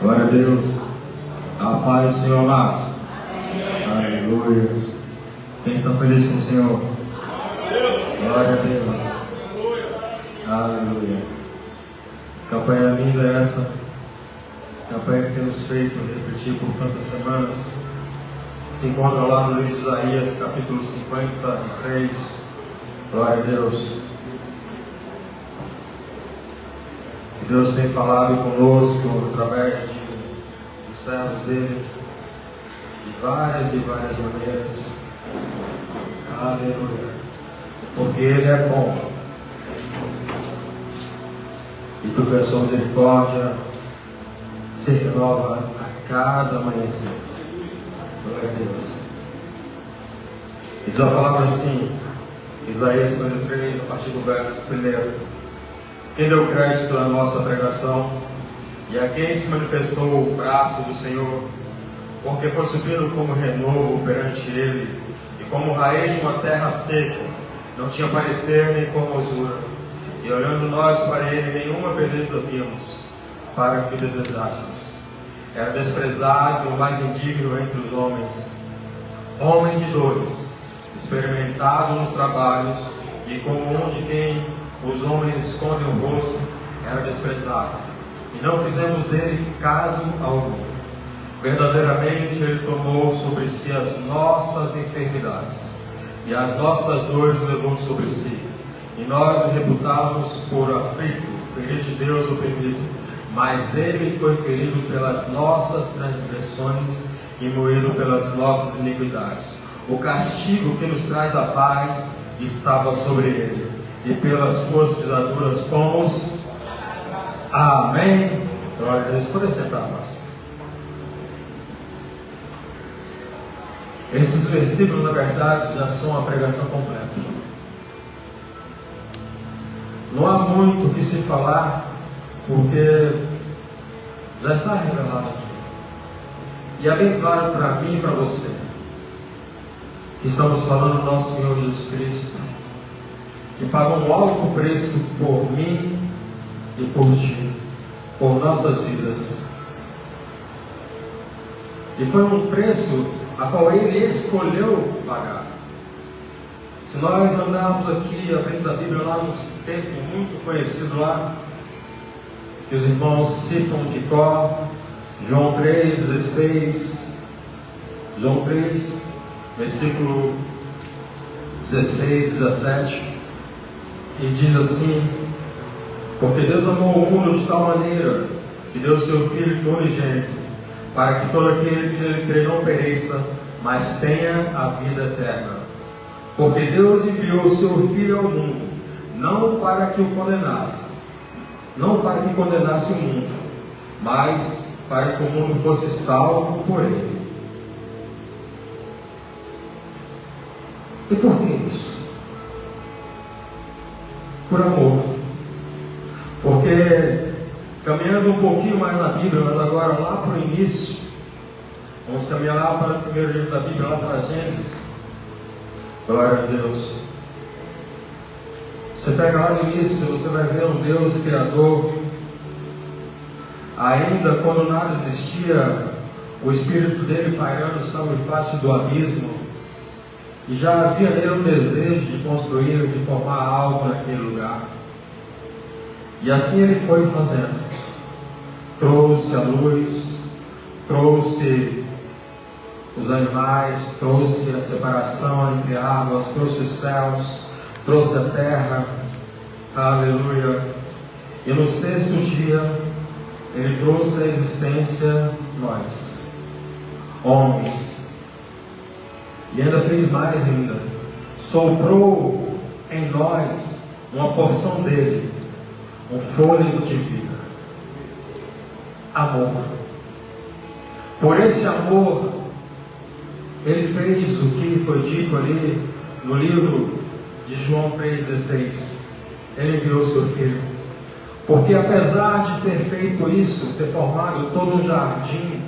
Glória a Deus. A paz do Senhor, amados. Aleluia. Quem está feliz com o Senhor? Glória a Deus. Aleluia. Campanha linda essa. Campanha que temos feito refletir por tantas semanas. Se encontra lá no livro de Isaías, capítulo 53. Glória a Deus. E Deus tem falado conosco através dos servos dele de várias e várias maneiras. Aleluia. Porque ele é bom. E porque a sua misericórdia se renova a cada amanhecer. Glória a Deus. Diz a palavra assim, Isaías 53, a partir do verso 1. Quem deu crédito à nossa pregação, e a quem se manifestou o braço do Senhor, porque foi subido como renovo perante ele, e como raiz de uma terra seca, não tinha parecer nem formosura, e olhando nós para ele, nenhuma beleza vimos, para que o desejássemos. Era desprezado e o mais indigno entre os homens, homem de dores, experimentado nos trabalhos, e como um de quem os homens escondem o rosto, era desprezado, e não fizemos dele caso algum. Verdadeiramente ele tomou sobre si as nossas enfermidades, e as nossas dores levou sobre si, e nós o reputávamos por aflito, ferido de Deus oprimido, mas ele foi ferido pelas nossas transgressões e moído pelas nossas iniquidades. O castigo que nos traz a paz estava sobre ele, e pelas suas pisaduras fomos. Amém. Glória a Deus. Pode sentar, irmãos. Esses versículos, na verdade, já são a pregação completa. Não há muito o que se falar, porque já está revelado aqui. E é bem claro para mim e para você que estamos falando do nosso Senhor Jesus Cristo, que pagou um alto preço por mim e por ti, por nossas vidas. E foi um preço a qual ele escolheu pagar. Se nós andarmos aqui, abrindo a Bíblia lá nos textos muito conhecidos lá, que os irmãos citam de cor, João 3,16, João 3, versículo 16, 17, e diz assim: porque Deus amou o mundo de tal maneira que deu o seu Filho unigênito, para que todo aquele que nele crê não pereça, mas tenha a vida eterna. Porque Deus enviou o seu Filho ao mundo, não para que o condenasse, não para que condenasse o mundo, mas para que o mundo fosse salvo por ele. E por que isso? Por amor. Porque, caminhando um pouquinho mais na Bíblia, mas agora lá para o início, vamos caminhar lá para o primeiro livro da Bíblia, lá para Gênesis. Glória a Deus. Você pega lá no início, você vai ver um Deus Criador. Ainda quando nada existia, o Espírito dele pairando sobre a face do abismo, e já havia nele um desejo de construir, de formar algo naquele lugar. E assim ele foi fazendo. Trouxe a luz, trouxe os animais, trouxe a separação entre águas, trouxe os céus, trouxe a terra. Aleluia. E no sexto dia ele trouxe à existência nós, homens. E ainda fez mais ainda, soprou em nós uma porção dele, um fôlego de vida. Amor. Por esse amor ele fez o que foi dito ali no livro de João 3,16. Ele enviou o seu Filho, porque apesar de ter feito isso, ter formado todo um jardim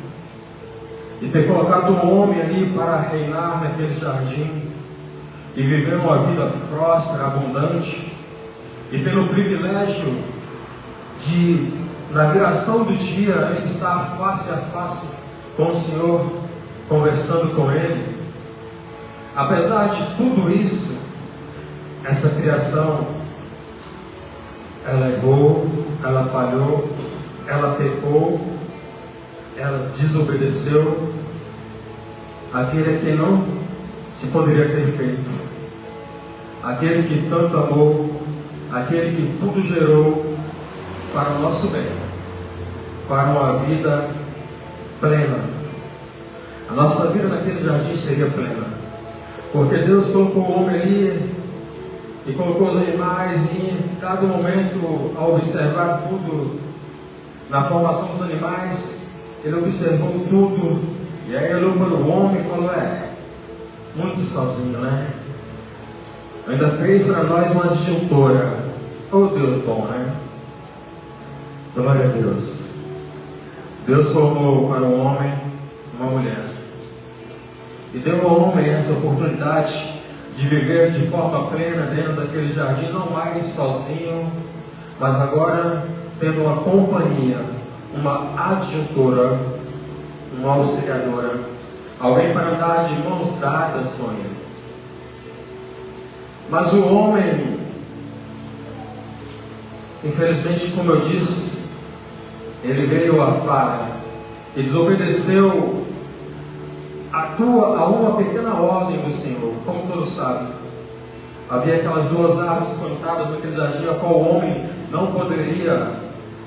e ter colocado um homem ali para reinar naquele jardim e viver uma vida próspera, abundante, e ter o privilégio de na viração do dia, ele estar face a face com o Senhor, conversando com Ele. Apesar de tudo isso, essa criação, ela errou, ela falhou, ela pecou, ela desobedeceu aquele que não se poderia ter feito, aquele que tanto amou, aquele que tudo gerou para o nosso bem, para uma vida plena. A nossa vida naquele jardim seria plena, porque Deus colocou o homem ali e colocou os animais, e em cada momento, ao observar tudo, na formação dos animais, Ele observou tudo, e aí ele olhou para o homem e falou: muito sozinho, né? Ainda fez para nós uma disjuntora. Oh, Deus bom, né? Glória a Deus. Deus formou para o homem uma mulher, e deu ao homem essa oportunidade de viver de forma plena dentro daquele jardim, não mais sozinho, mas agora tendo uma companhia, uma adjuntora, uma auxiliadora, alguém para andar de mãos dadas com ele. Mas o homem, infelizmente, como eu disse, ele veio à falha e desobedeceu a uma pequena ordem do Senhor. Como todos sabem, havia aquelas duas árvores plantadas naquele jardim, a qual o homem não poderia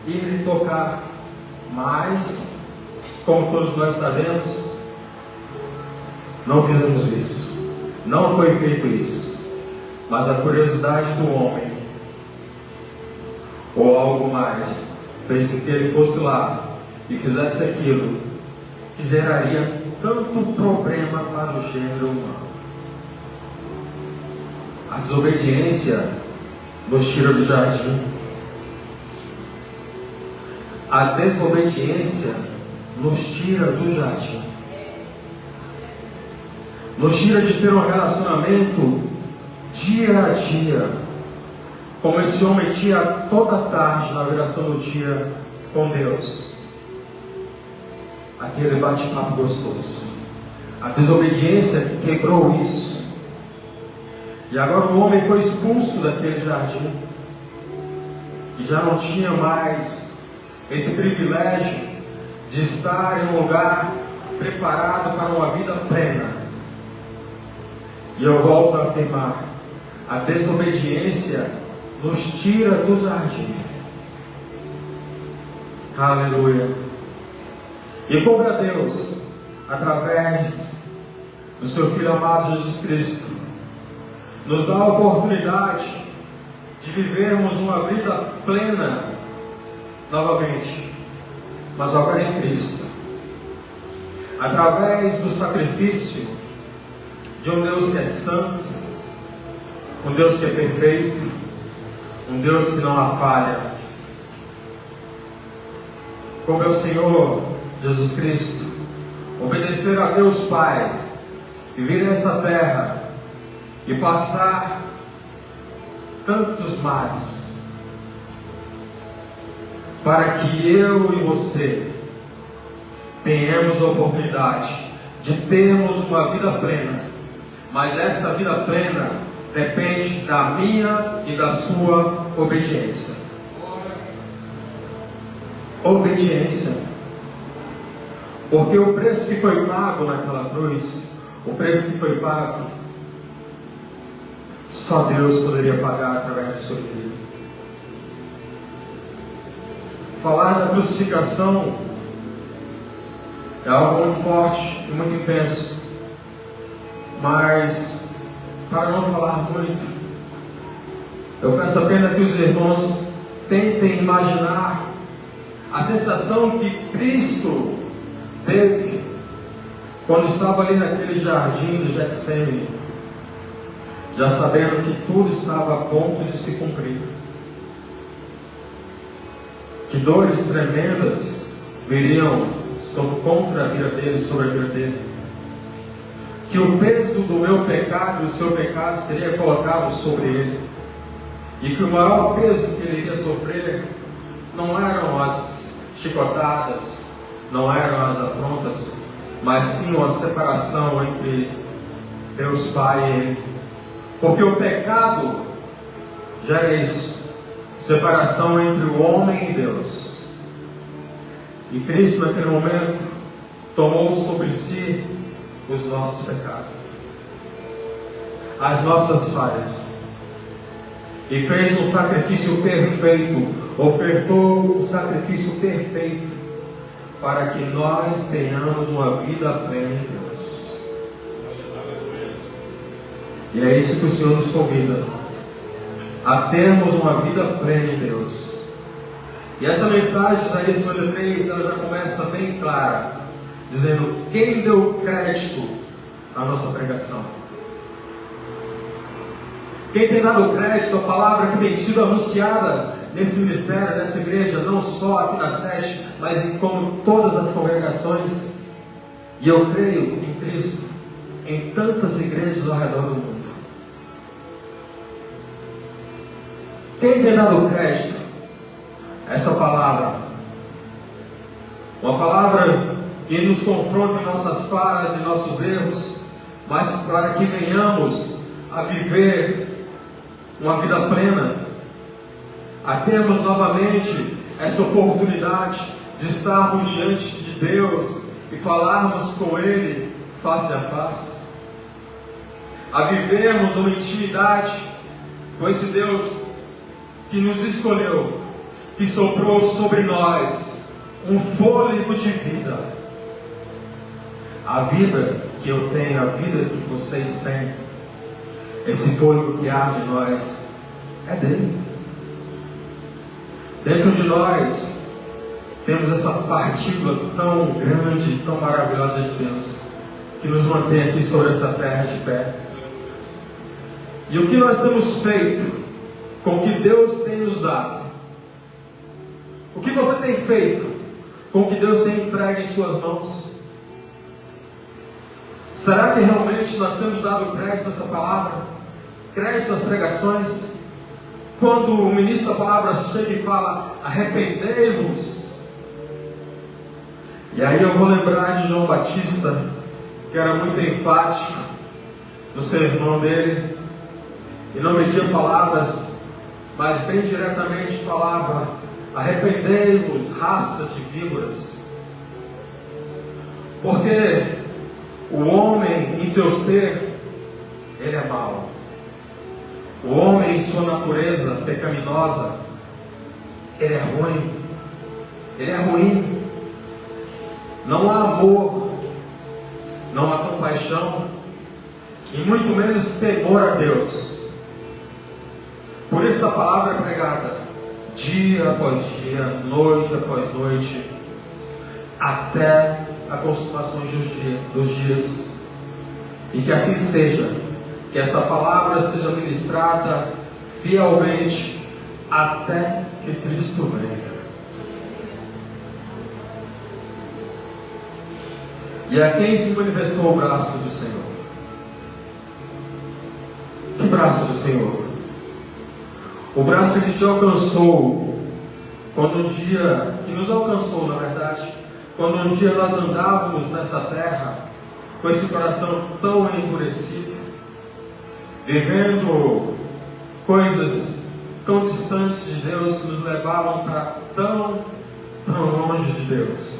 ir e tocar. Mas, como todos nós sabemos, não fizemos isso, não foi feito isso. Mas a curiosidade do homem, ou algo mais, fez com que ele fosse lá e fizesse aquilo que geraria tanto problema para o gênero humano. A desobediência nos tira do jardim. A desobediência nos tira do jardim. Nos tira de ter um relacionamento dia a dia, como esse homem tinha toda a tarde na viração do dia com Deus. Aquele bate-papo gostoso. A desobediência quebrou isso. E agora o homem foi expulso daquele jardim. E já não tinha mais esse privilégio de estar em um lugar preparado para uma vida plena. E eu volto a afirmar: a desobediência nos tira do jardim. Aleluia. E coube a Deus, através do seu Filho amado Jesus Cristo, nos dá a oportunidade de vivermos uma vida plena novamente, mas agora em Cristo, através do sacrifício de um Deus que é santo, um Deus que é perfeito, um Deus que não há falha. Como é o Senhor Jesus Cristo obedecer a Deus Pai e vir nessa terra e passar tantos males, para que eu e você tenhamos a oportunidade de termos uma vida plena. Mas essa vida plena depende da minha e da sua obediência. Obediência. Porque o preço que foi pago naquela cruz, o preço que foi pago, só Deus poderia pagar através do seu Filho. Falar da crucificação é algo muito forte e muito intenso. Mas, para não falar muito, eu peço apenas que os irmãos tentem imaginar a sensação que Cristo teve quando estava ali naquele jardim do Getsemane, já sabendo que tudo estava a ponto de se cumprir, que dores tremendas viriam contra a vida dele, sobre a vida dele, que o peso do meu pecado, do seu pecado, seria colocado sobre ele, e que o maior peso que ele iria sofrer não eram as chicotadas, não eram as afrontas, mas sim uma separação entre Deus Pai e Ele. Porque o pecado já é isso, separação entre o homem e Deus. E Cristo naquele momento tomou sobre si os nossos pecados, as nossas falhas, e fez um sacrifício perfeito, ofertou um sacrifício perfeito, para que nós tenhamos uma vida plena em Deus. E é isso que o Senhor nos convida, a termos uma vida plena em Deus. E essa mensagem de Isaías 53, ela já começa bem clara, dizendo quem deu crédito à nossa pregação. Quem tem dado crédito à palavra que tem sido anunciada nesse ministério, nessa igreja, não só aqui na SESC, mas em como todas as congregações, e eu creio em Cristo, em tantas igrejas ao redor do mundo. Quem tem dado crédito a essa palavra? Uma palavra que nos confronta em nossas falhas e nossos erros, mas para que venhamos a viver uma vida plena, a termos novamente essa oportunidade de estarmos diante de Deus e falarmos com Ele face a face, a vivermos uma intimidade com esse Deus que nos escolheu, que soprou sobre nós um fôlego de vida. A vida que eu tenho, a vida que vocês têm, esse fôlego que arde em nós, é dele. Dentro de nós temos essa partícula tão grande, tão maravilhosa de Deus, que nos mantém aqui sobre essa terra de pé. E o que nós temos feito com o que Deus tem nos dado? O que você tem feito com o que Deus tem entregue em suas mãos? Será que realmente nós temos dado crédito a essa palavra? Crédito às pregações? Quando o ministro da palavra chega e fala, arrependei-vos. E aí eu vou lembrar de João Batista, que era muito enfático no sermão dele, e não media palavras, mas bem diretamente falava, arrependei-vos, raça de víboras. Porque o homem em seu ser, ele é mau. O homem em sua natureza pecaminosa, ele é ruim. Ele é ruim. Não há amor, não há compaixão, e muito menos temor a Deus. Por isso a palavra é pregada dia após dia, noite após noite, até a consumação dos dias. E que assim seja, que essa palavra seja ministrada fielmente até que Cristo venha. E a quem se manifestou o braço do Senhor? Que braço do Senhor? O braço que te alcançou quando um dia, que nos alcançou na verdade, quando um dia nós andávamos nessa terra com esse coração tão endurecido, vivendo coisas tão distantes de Deus, que nos levavam para tão longe de Deus.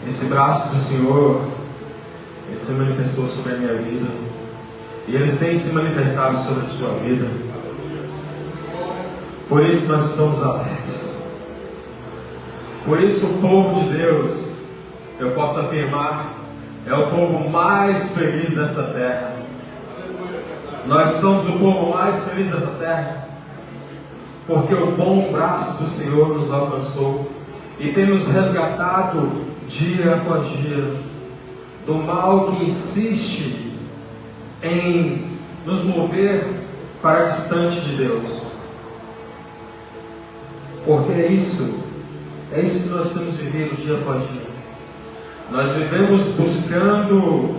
Esse braço do Senhor, ele se manifestou sobre a minha vida, e eles têm se manifestado sobre a sua vida. Por isso nós somos alegres. Por isso o povo de Deus, eu posso afirmar, é o povo mais feliz dessa terra. Nós somos o povo mais feliz dessa terra, porque o bom braço do Senhor nos alcançou e tem nos resgatado dia após dia do mal que insiste em nos mover para distante de Deus. Porque é isso que nós temos vivido dia após dia. Nós vivemos buscando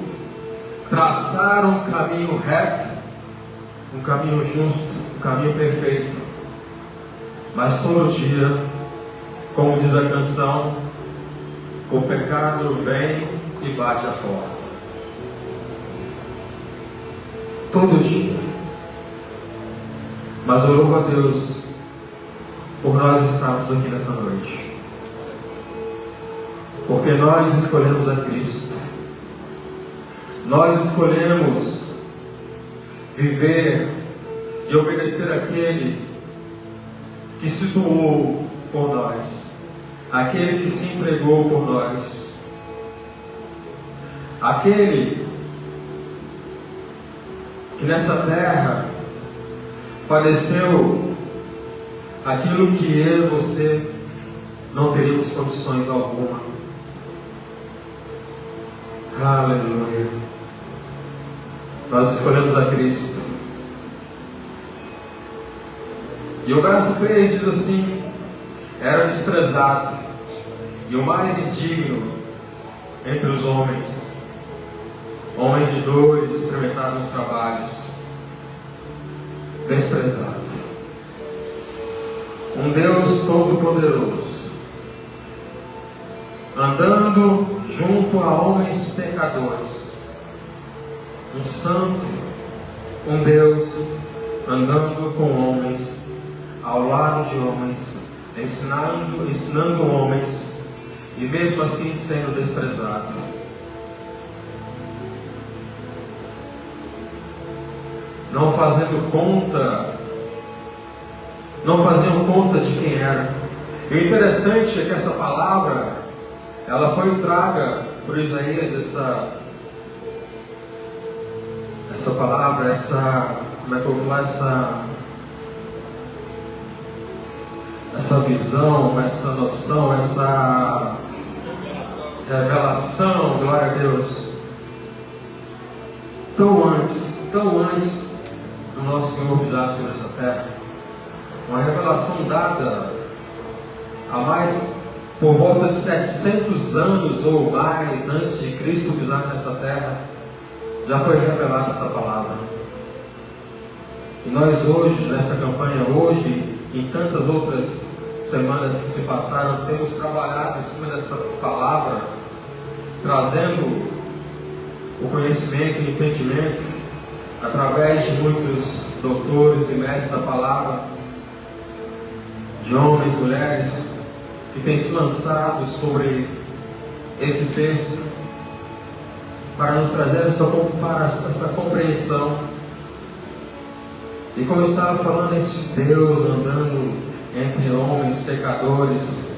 traçar um caminho reto, um caminho justo, um caminho perfeito. Mas todo dia, como diz a canção, o pecado vem e bate a porta. Todo dia. Mas eu louvo a Deus por nós estarmos aqui nessa noite. Porque nós escolhemos a Cristo. Nós escolhemos viver e obedecer àquele que se doou por nós, aquele que se entregou por nós, aquele que nessa terra padeceu aquilo que eu e você não teríamos condições alguma. Aleluia. Nós escolhemos a Cristo. E o verso 3 diz assim: era desprezado e o mais indigno entre os homens, homens de dor e experimentados nos trabalhos, desprezado. Um Deus todo-poderoso, andando junto a homens pecadores, um santo, um Deus andando com homens, ao lado de homens, ensinando homens, e mesmo assim sendo desprezado. Não faziam conta de quem era. E o interessante é que essa palavra, ela foi traga por Isaías, essa palavra, como é que eu vou falar, essa visão, essa noção, essa revelação, glória a Deus, tão antes do nosso Senhor pisar sobre essa terra. Uma revelação dada há mais, por volta de 700 anos ou mais antes de Cristo pisar nessa terra, já foi revelada essa palavra. E nós hoje, nessa campanha, hoje, em tantas outras semanas que se passaram, temos trabalhado em cima dessa palavra, trazendo o conhecimento e o entendimento, através de muitos doutores e mestres da palavra, de homens e mulheres, que têm se lançado sobre esse texto, para nos trazer essa compreensão. E como eu estava falando, esse Deus andando entre homens pecadores,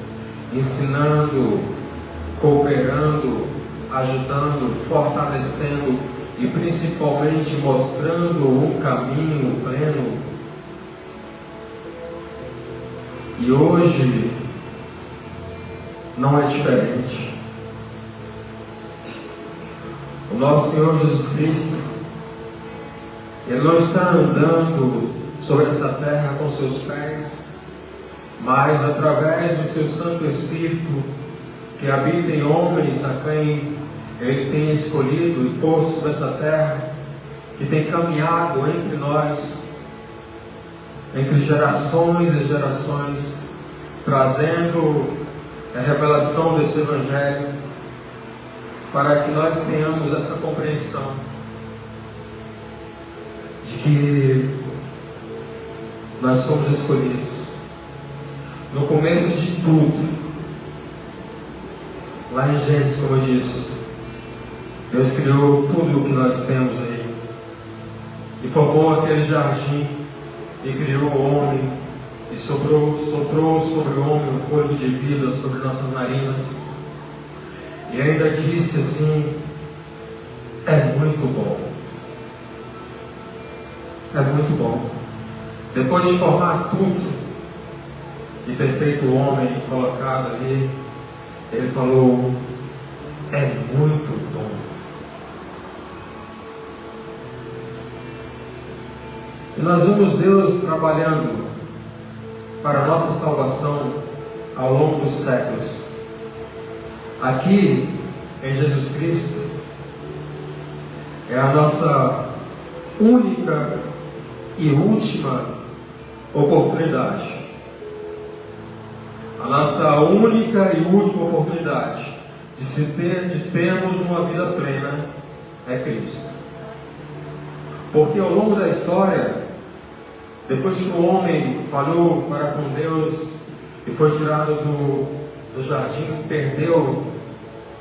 ensinando, cooperando, ajudando, fortalecendo e principalmente mostrando um caminho pleno. E hoje não é diferente. O nosso Senhor Jesus Cristo, Ele não está andando sobre essa terra com seus pés, mas através do seu Santo Espírito, que habita em homens a quem Ele tem escolhido e posto sobre essa terra, que tem caminhado entre nós, entre gerações e gerações, trazendo a revelação desse Evangelho, para que nós tenhamos essa compreensão de que nós somos escolhidos. No começo de tudo, lá em Gênesis, como eu disse, Deus criou tudo o que nós temos aí, e formou aquele jardim, e criou o homem, e soprou sobre o homem o fôlego de vida sobre nossas narinas, e ainda disse assim: é muito bom. É muito bom. Depois de formar tudo e ter feito o homem colocado ali, Ele falou: é muito bom. E nós vemos Deus trabalhando para a nossa salvação ao longo dos séculos. Aqui em Jesus Cristo é a nossa única e última oportunidade nossa única e última oportunidade de termos uma vida plena é Cristo. Porque ao longo da história, depois que o homem falhou para com Deus e foi tirado do jardim, perdeu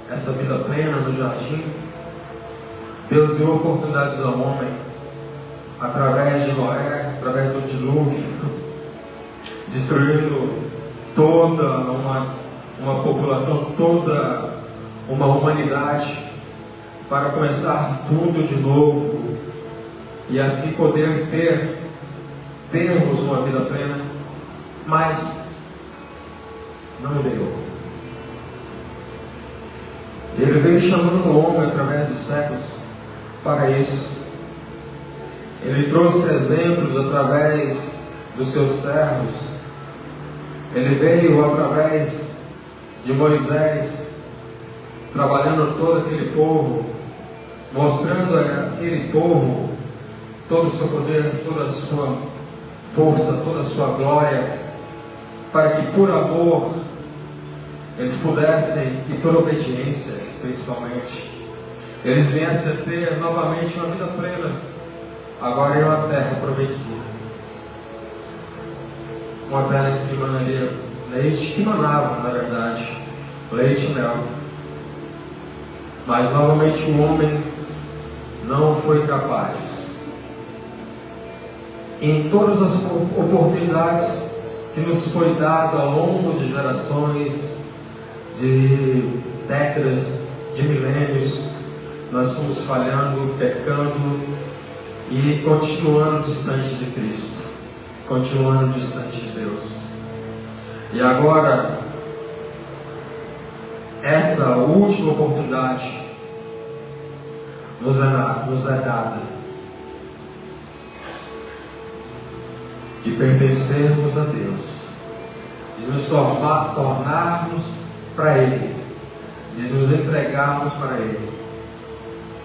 essa vida plena no jardim, Deus deu oportunidades ao homem através de Noé, através do dilúvio, destruindo toda uma população, toda uma humanidade, para começar tudo de novo e assim poder termos uma vida plena, mas não deu. Ele veio chamando o homem através dos séculos para isso. Ele trouxe exemplos através dos seus servos. Ele veio através de Moisés, trabalhando todo aquele povo, mostrando àquele povo todo o seu poder, toda a sua força, toda a sua glória, para que por amor eles pudessem, e por obediência principalmente, eles viessem a ter novamente uma vida plena, agora em uma terra prometida. Uma terra que emanaria leite, que manava, na verdade, leite e mel. Mas novamente o homem não foi capaz. Em todas as oportunidades que nos foi dado ao longo de gerações, de décadas, de milênios, nós fomos falhando, pecando e continuando distante de Cristo, continuando distante de Deus. E agora, essa última oportunidade nos é dada de pertencermos a Deus, de nos tornarmos para Ele, de nos entregarmos para Ele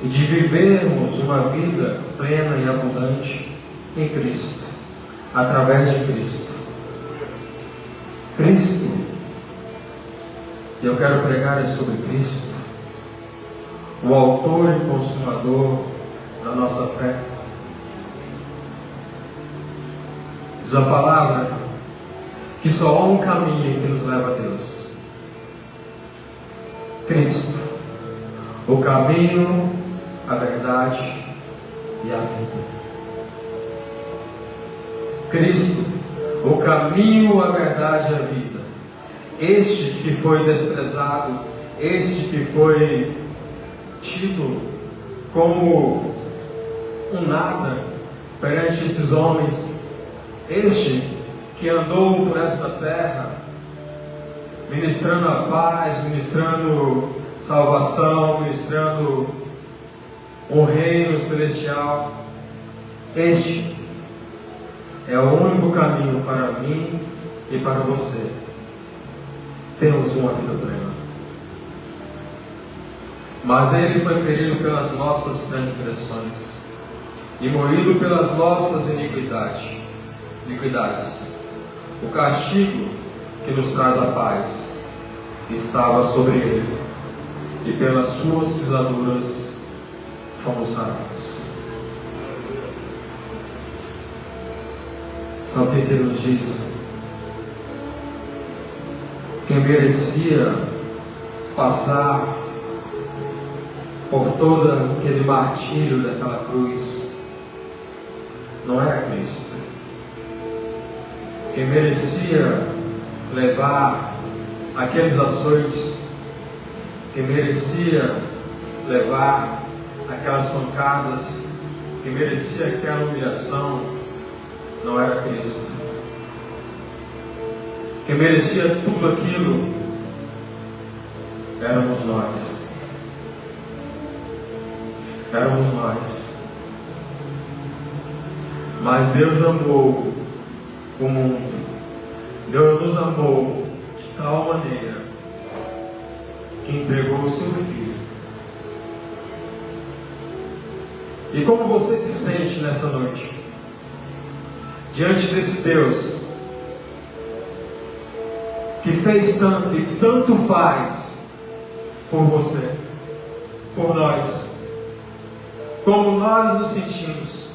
e de vivermos uma vida plena e abundante em Cristo, através de Cristo. Cristo, e eu quero pregar sobre Cristo, o autor e consumador da nossa fé. Diz a palavra que só há um caminho que nos leva a Deus: Cristo, o caminho, a verdade e a vida. Cristo, o caminho, a verdade e a vida. Este que foi desprezado, este que foi tido como um nada perante esses homens, este que andou por esta terra, ministrando a paz, ministrando salvação, ministrando um reino celestial. Este é o único caminho para mim e para você. Temos uma vida plena. Mas Ele foi ferido pelas nossas transgressões e moído pelas nossas iniquidades. O castigo que nos traz a paz estava sobre Ele, e pelas suas pisaduras fomos sarados. Sabe o que Ele nos diz? Quem merecia passar por todo aquele martírio daquela cruz não era Cristo. Quem merecia levar aqueles açoites, quem merecia levar aquelas pancadas, quem merecia aquela humilhação, não era Cristo. Quem merecia tudo aquilo éramos nós. Éramos nós. Mas Deus amou o mundo. Deus nos amou de tal maneira que entregou o seu Filho. E como você se sente nessa noite? Diante desse Deus que fez tanto e tanto faz por você, por nós. Como nós nos sentimos,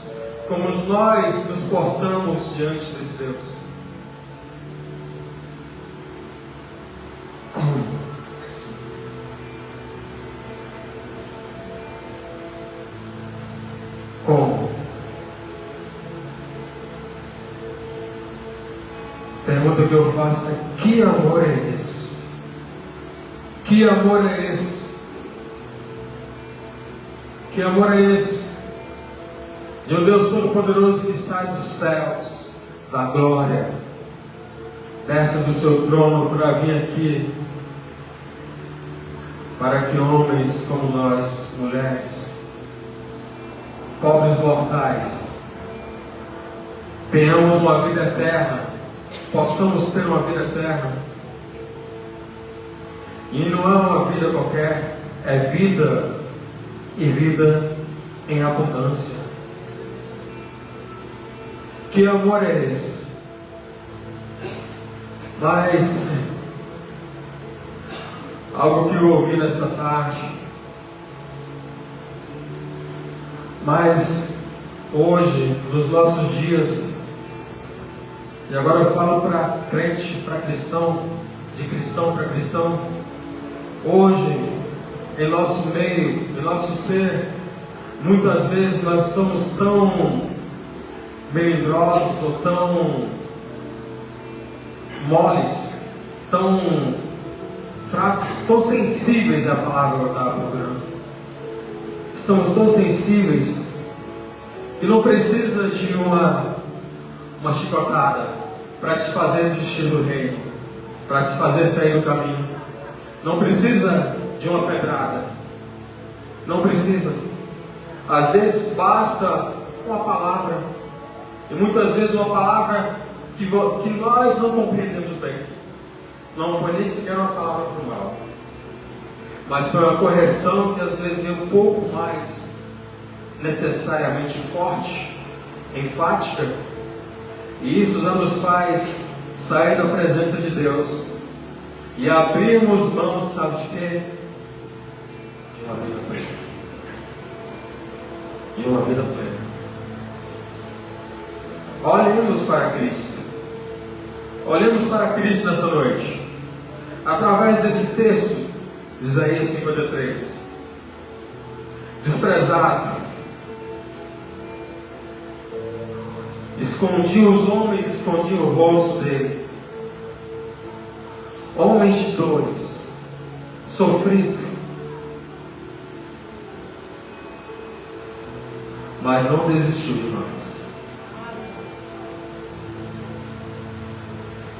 como nós nos portamos diante desse Deus. Como? Pergunta que eu faço é: que amor é esse? Que amor é esse? Que amor é esse? De um Deus Todo-Poderoso que sai dos céus, da glória, desce do seu trono para vir aqui, para que homens como nós, mulheres, pobres mortais, tenhamos uma vida eterna, possamos ter uma vida eterna. E não é uma vida qualquer, é vida, e vida em abundância. Que amor é esse? Mas algo que eu ouvi nessa tarde, mas hoje, nos nossos dias, e agora eu falo para crente, para cristão, de cristão para cristão, hoje, em nosso meio, em nosso ser, muitas vezes nós estamos tão melindrosos ou tão moles, tão fracos, tão sensíveis à palavra da programa. Estamos tão sensíveis que não precisa de uma chicotada para te fazer desistir do reino, para te fazer sair do caminho. Não precisa de uma pedrada. Não precisa. Às vezes basta uma palavra. E muitas vezes uma palavra que nós não compreendemos bem. Não foi nem sequer uma palavra para o mal, mas foi uma correção que às vezes vem um pouco mais necessariamente forte, enfática. E isso já nos faz sair da presença de Deus e abrirmos mãos, sabe de quê? De uma vida plena. De uma vida plena. Olhemos para Cristo. Olhemos para Cristo nessa noite. Através desse texto de Isaías 53. Desprezado. Escondia os homens, escondia o rosto dele. Homens de dores. Sofrido. Mas não desistiu de nós.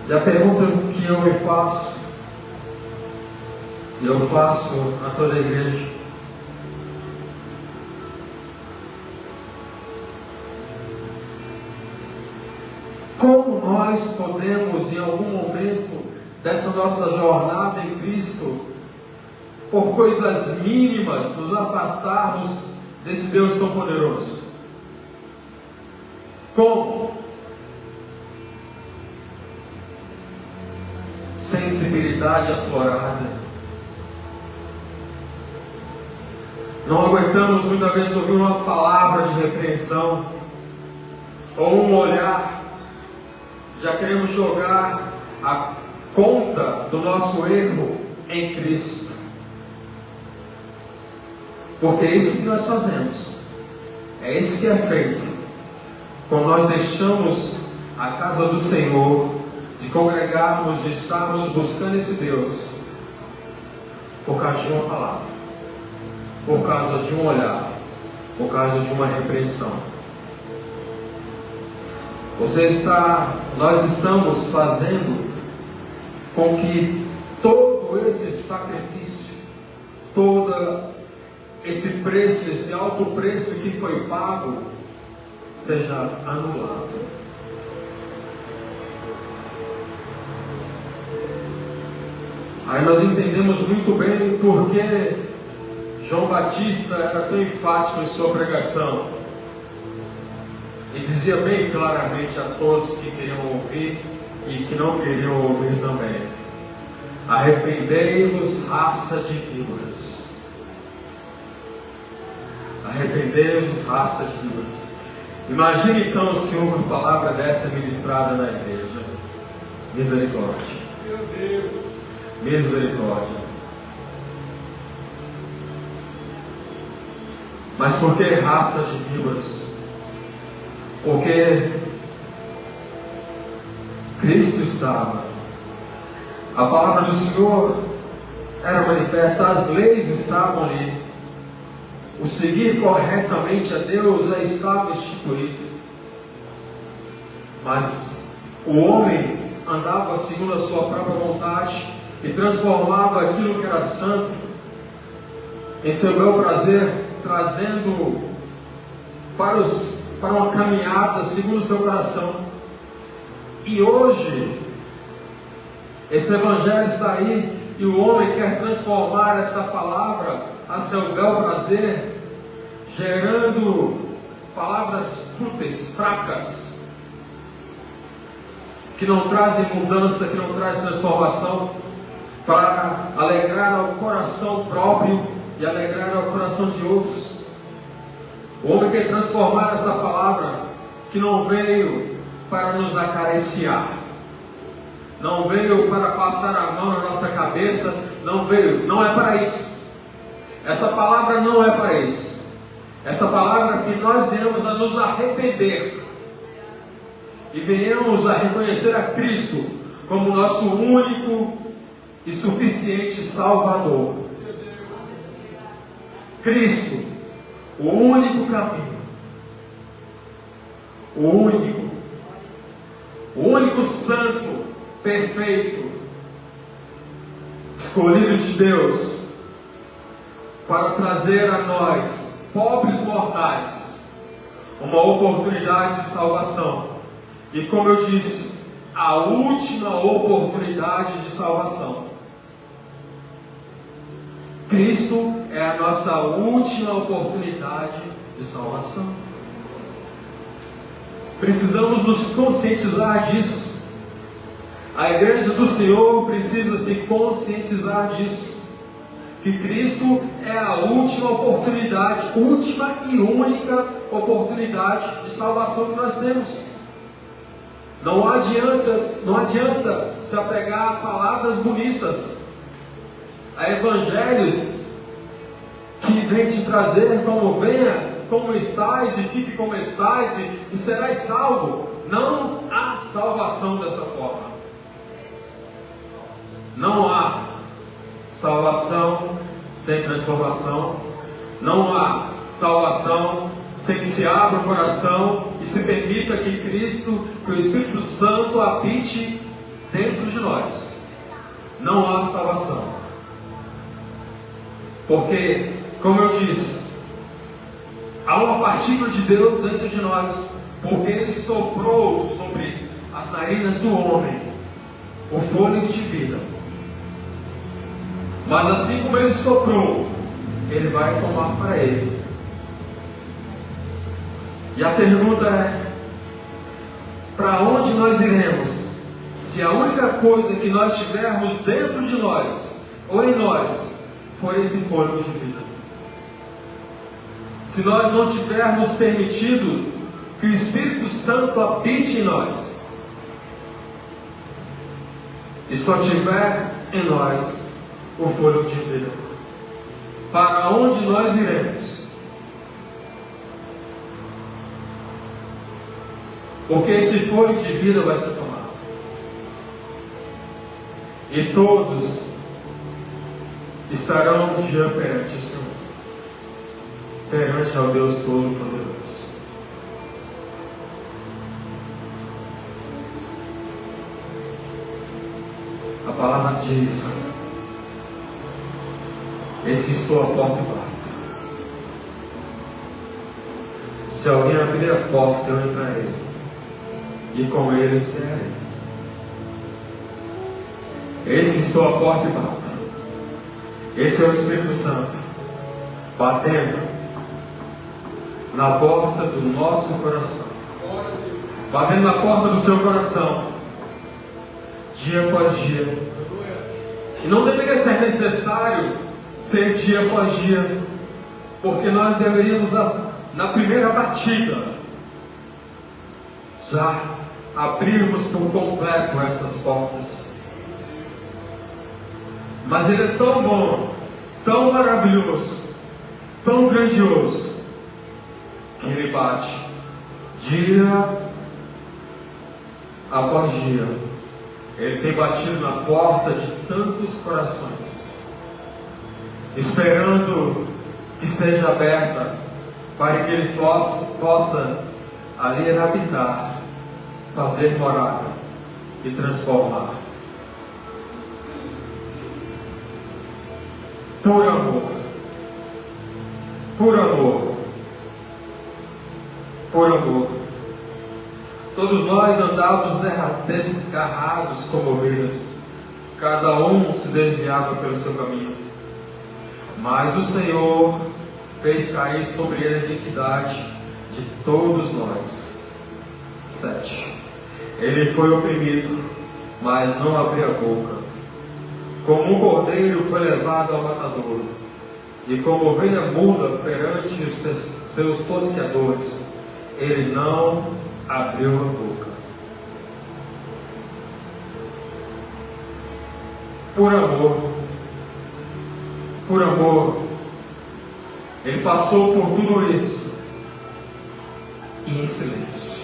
E a pergunta que eu me faço, e eu faço a toda a igreja: como nós podemos, em algum momento dessa nossa jornada em Cristo, por coisas mínimas, nos afastarmos desse Deus tão poderoso? Como? Sensibilidade aflorada. Não aguentamos muitas vezes ouvir uma palavra de repreensão ou um olhar. Já queremos jogar a conta do nosso erro em Cristo. Porque é isso que nós fazemos. É isso que é feito quando nós deixamos a casa do Senhor, de congregarmos, de estarmos buscando esse Deus, por causa de uma palavra, por causa de um olhar, por causa de uma repreensão. Nós estamos fazendo com que todo esse sacrifício, todo esse preço, esse alto preço que foi pago, seja anulado. Aí nós entendemos muito bem por que João Batista era tão enfático em sua pregação. E dizia bem claramente a todos que queriam ouvir e que não queriam ouvir também: Arrependei-vos, raça de víboras. Arrependei-vos, raça de víboras. Imagine então o Senhor com palavra dessa ministrada na igreja. Misericórdia. Misericórdia. Mas por que raça de víboras? Porque Cristo estava. A palavra do Senhor era manifesta, as leis estavam ali. O seguir corretamente a Deus já estava instituído. Mas o homem andava segundo a sua própria vontade e transformava aquilo que era santo em seu bel prazer, trazendo para uma caminhada segundo o seu coração. E hoje esse evangelho está aí e o homem quer transformar essa palavra a seu bel prazer, gerando palavras fúteis, fracas, que não trazem mudança, que não trazem transformação, para alegrar ao coração próprio e alegrar ao coração de outros. O homem quer transformar essa palavra que não veio para nos acariciar, não veio para passar a mão na nossa cabeça, não é para isso. Essa palavra não é para isso. Essa palavra que nós venhamos a nos arrepender e venhamos a reconhecer a Cristo como nosso único e suficiente Salvador. Cristo, o único caminho, o único santo, perfeito, escolhido de Deus para trazer a nós, pobres mortais, uma oportunidade de salvação. E como eu disse, a última oportunidade de salvação. Cristo é a nossa última oportunidade de salvação. Precisamos nos conscientizar disso. A igreja do Senhor precisa se conscientizar disso. Que Cristo é a última oportunidade, última e única oportunidade de salvação que nós temos. Não adianta se apegar a palavras bonitas, a evangelhos que vêm te trazer como venha, como estás e fique como estás e serás salvo. Não há salvação dessa forma. Não há salvação sem transformação. Não há salvação sem que se abra o coração e se permita que Cristo, que o Espírito Santo habite dentro de nós. Não há salvação. Porque, como eu disse, há uma partícula de Deus dentro de nós, porque Ele soprou sobre as narinas do homem o fôlego de vida. Mas assim como Ele soprou, Ele vai tomar para Ele. E a pergunta é: para onde nós iremos, se a única coisa que nós tivermos dentro de nós, ou em nós, for esse fôlego de vida? Se nós não tivermos permitido que o Espírito Santo habite em nós, e só tiver em nós o fôlego de vida, para onde nós iremos? Porque esse fôlego de vida vai ser tomado, e todos estarão um dia perante o Senhor, perante ao Deus Todo-Poderoso. A palavra diz: eis que estou à porta e bato. Se alguém abrir a porta, eu entrarei, e com ele cearei. Eis que estou à porta e bato. Esse é o Espírito Santo batendo na porta do nosso coração, batendo na porta do seu coração, dia após dia, E não deveria ser necessário ser dia após dia, porque nós deveríamos, na primeira batida, já abrirmos por completo essas portas. Mas Ele é tão bom, tão maravilhoso, tão grandioso, que Ele bate dia após dia. Ele tem batido na porta de tantos corações, esperando que seja aberta, para que Ele possa ali habitar, fazer morada e transformar. Por amor, por amor, por amor. Todos nós andávamos desgarrados como ovelhas, cada um se desviava pelo seu caminho, mas o Senhor fez cair sobre ele a iniquidade de todos nós. 7. Ele foi oprimido, mas não abriu a boca. Como um cordeiro foi levado ao matadouro, e como ovelha muda perante os seus tosqueadores, ele não abriu a boca. Por amor, ele passou por tudo isso, e em silêncio,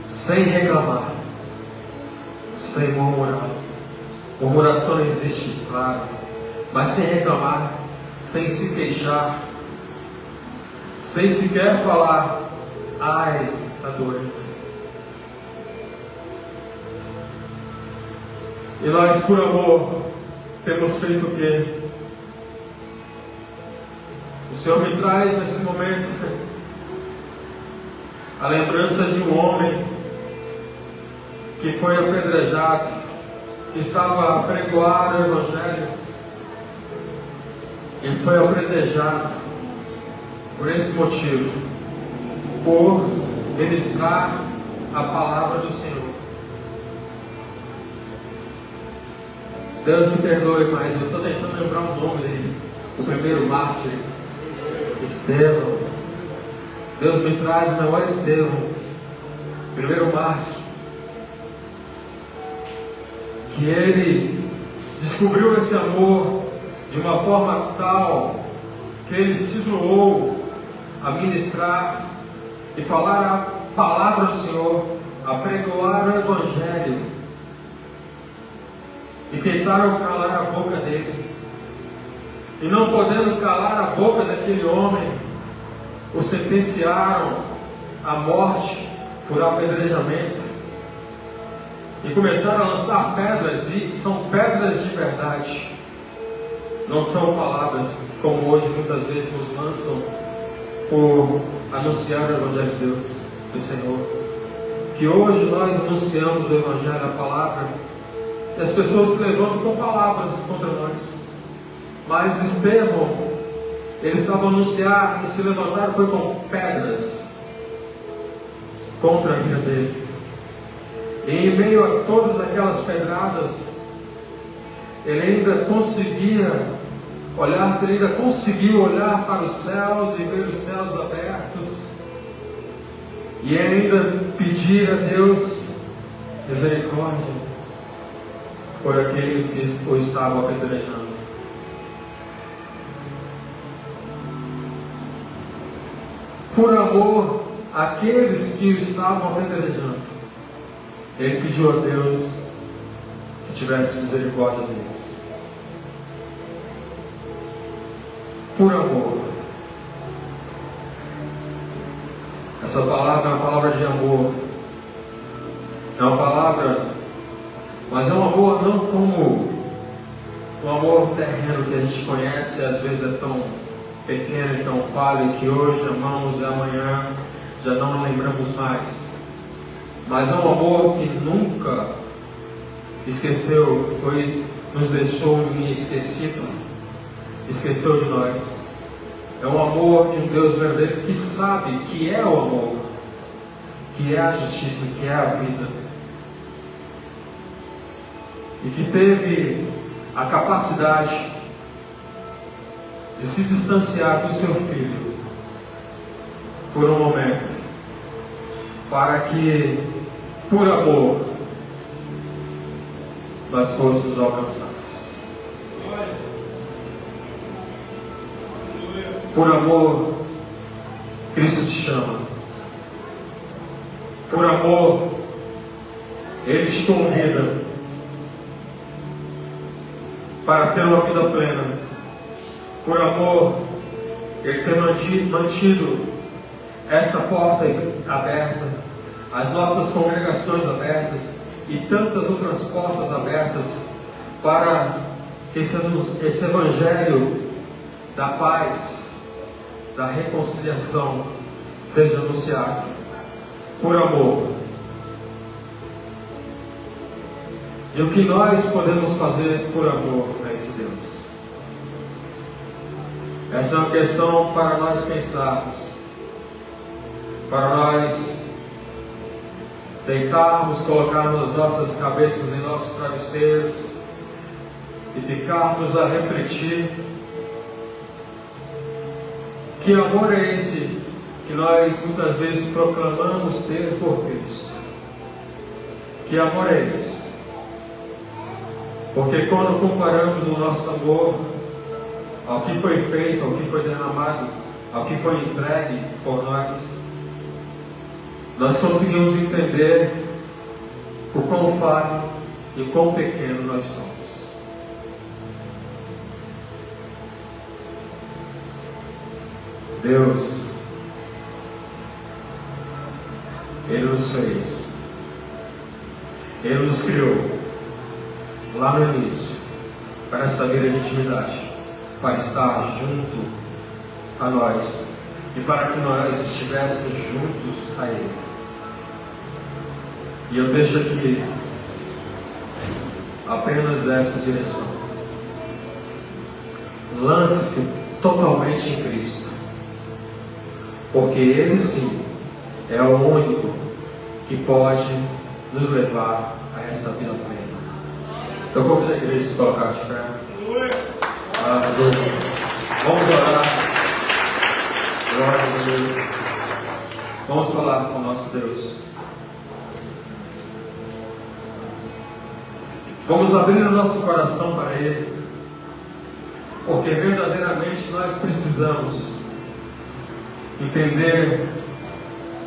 sem reclamar, sem murmurar. Murmuração existe, claro, mas sem reclamar, sem se queixar, sem sequer falar: ai, está doendo. E nós, por amor, temos feito o quê? O Senhor me traz nesse momento a lembrança de um homem que foi apedrejado, que estava a pregoar o Evangelho, e foi apedrejado por esse motivo, por ministrar a palavra do Senhor. Deus me perdoe, mas eu estou tentando lembrar o nome dele, o primeiro mártir, Estevão. Deus me traz o maior Estevão, primeiro mártir, que ele descobriu esse amor de uma forma tal que ele se doou a ministrar e falar a palavra do Senhor, a pregoar o Evangelho, e tentaram calar a boca dele, e não podendo calar a boca daquele homem, o sentenciaram à morte por apedrejamento. E começaram a lançar pedras, e são pedras de verdade. Não são palavras como hoje muitas vezes nos lançam por anunciar o Evangelho de Deus, do Senhor. Que hoje nós anunciamos o Evangelho, a palavra, e as pessoas se levantam com palavras contra nós. Mas Estevão, ele estava a anunciar, e se levantaram foi com pedras contra a vida dele. E em meio a todas aquelas pedradas, ele ainda conseguiu olhar para os céus e ver os céus abertos, e ainda pedir a Deus misericórdia por aqueles que o estavam apedrejando. Por amor àqueles que o estavam apedrejando, ele pediu a Deus que tivesse misericórdia deles. Por amor. Essa palavra é uma palavra de amor. É uma palavra, mas é um amor não como o amor terreno que a gente conhece, e às vezes é tão pequeno e tão falho que hoje amamos e amanhã já não lembramos mais. Mas é um amor que nunca esqueceu, nos deixou esquecido, esqueceu de nós. É um amor de um Deus verdadeiro que sabe que é o amor, que é a justiça, que é a vida, e que teve a capacidade de se distanciar do seu filho por um momento, para que, por amor, nós fôssemos alcançados. Por amor, Cristo te chama. Por amor, Ele te convida para ter uma vida plena. Por amor, Ele tem mantido esta porta aberta, as nossas congregações abertas e tantas outras portas abertas para que esse Evangelho da paz, da reconciliação seja anunciado. Por amor. E o que nós podemos fazer por amor a esse Deus? Essa é uma questão para nós pensarmos, para nós deitarmos, colocarmos as nossas cabeças em nossos travesseiros e ficarmos a refletir. Que amor é esse que nós muitas vezes proclamamos ter por Cristo? Que amor é esse? Porque quando comparamos o nosso amor ao que foi feito, ao que foi derramado, ao que foi entregue por nós conseguimos entender o quão falho e o quão pequeno nós somos. Deus, Ele nos fez, Ele nos criou lá no início para essa vida de intimidade, para estar junto a nós e para que nós estivéssemos juntos a Ele. E eu deixo aqui apenas essa direção: lance-se totalmente em Cristo, porque Ele sim é o único que pode nos levar a essa vida plena. Eu convido a igreja a se colocar de pé. Vamos orar. Glória a Deus. Vamos falar com o nosso Deus. Vamos abrir o nosso coração para Ele, porque verdadeiramente nós precisamos entender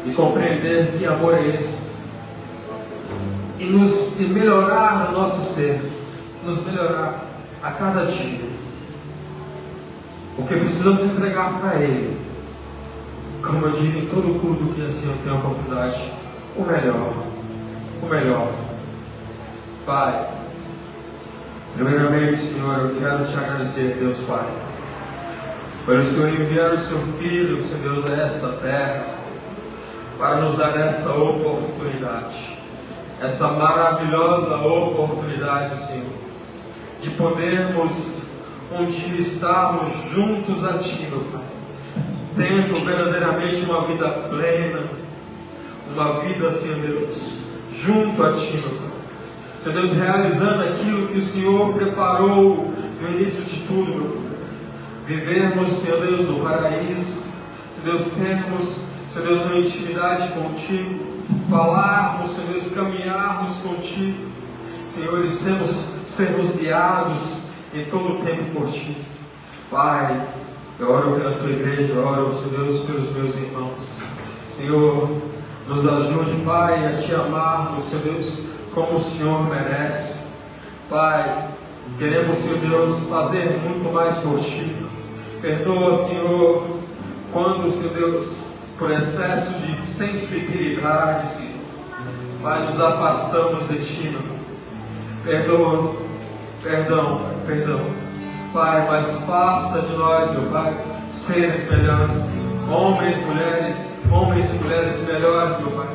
e compreender que amor é esse, e melhorar o nosso ser, nos melhorar a cada dia, porque precisamos entregar para Ele, como eu digo em todo culto que assim eu tenho a oportunidade, o melhor. Pai, primeiramente, Senhor, eu quero te agradecer, Deus Pai, por o Senhor enviar o seu Filho, Senhor Deus, a esta terra, para nos dar essa oportunidade, essa maravilhosa oportunidade, Senhor, de podermos um dia estarmos juntos a Ti, meu Pai, tendo verdadeiramente uma vida plena, uma vida, Senhor Deus, junto a Ti, meu Pai. Senhor Deus, realizando aquilo que o Senhor preparou no início de tudo, meu Pai. Vivermos, Senhor Deus, no paraíso, Senhor Deus, termos, Senhor Deus, uma intimidade contigo, falarmos, Senhor Deus, caminharmos contigo, Senhor, e sermos guiados em todo o tempo por Ti. Pai, eu oro pela Tua igreja, eu oro, Senhor Deus, pelos meus irmãos. Senhor, nos ajude, Pai, a Te amarmos, Senhor Deus, como o Senhor merece. Pai, queremos, Senhor Deus, fazer muito mais por Ti. Perdoa, Senhor, quando, Senhor Deus, por excesso de sensibilidade, Senhor, Pai, nos afastamos de Ti, meu. Perdoa, perdão, Pai, mas faça de nós, meu Pai, seres melhores, homens e mulheres melhores, meu Pai,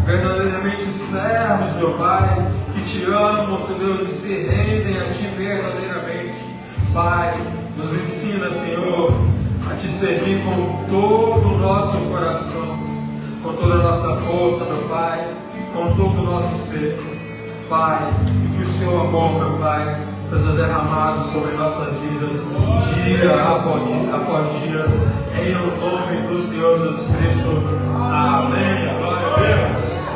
verdadeiramente servos, meu Pai, que Te amam, Senhor Deus, e se rendem a Ti verdadeiramente. Pai, nos ensina, Senhor, a Te servir com todo o nosso coração, com toda a nossa força, meu Pai, com todo o nosso ser. Pai, que o Seu amor, meu Pai, seja derramado sobre nossas vidas, dia após dia, em o nome do Senhor Jesus Cristo. Amém. Glória a Deus.